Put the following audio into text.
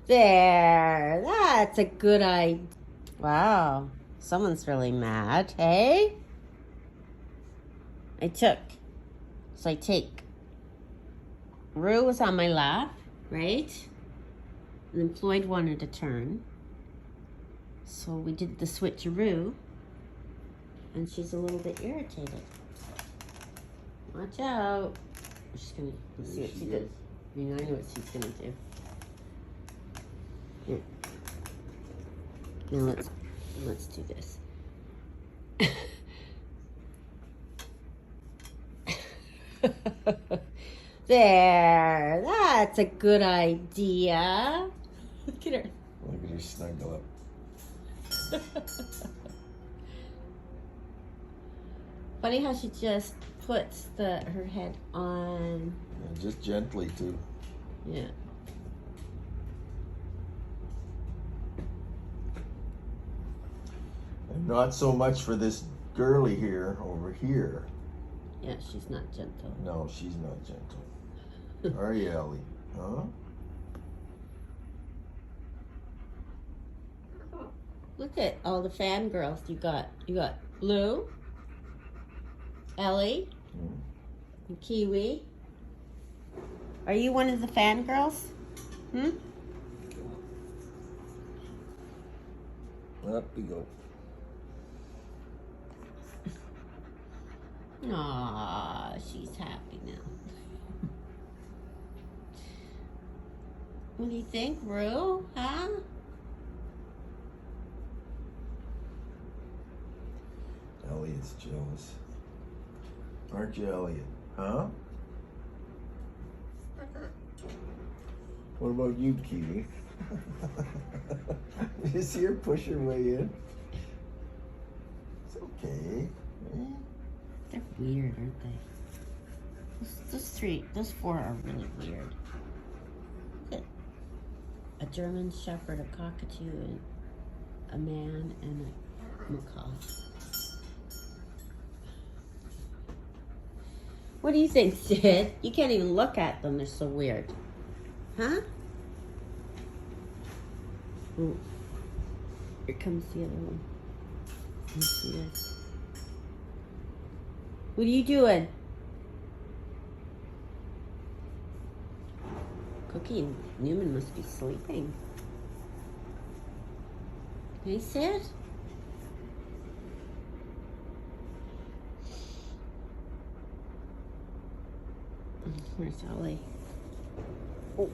There, that's a good idea. Wow, someone's really mad, hey? I take. Rue was on my lap, right? And then Floyd wanted a turn. So we did the switcheroo. And she's a little bit irritated. Watch out. I'm just gonna see what she did. I mean, I know what she's gonna do. Here. Now let's do this. There, that's a good idea. Look at her. Look at her snuggle up. Funny how she just puts her head on. Yeah, just gently too. Yeah. And not so much for this girly here over here. Yeah, she's not gentle. No, she's not gentle. Are you, Ellie? Huh? Look at all the fangirls you got. You got Blue, Ellie, and Kiwi. Are you one of the fangirls? Up we go. Aw, she's happy now. What do you think, Rue? Huh? Elliot's jealous. Aren't you, Elliot? Huh? What about you, Kiwi? You see her push her way in? It's okay. They're weird, aren't they? Those four are really weird. Look at a German Shepherd, a cockatoo, and a man, and a macaw. What do you think, Sid? You can't even look at them. They're so weird. Huh? Oh, here comes the other one. Let's see this. What are you doing? Cookie and Newman must be sleeping. Hey, Sid? Where's Ellie? Oh.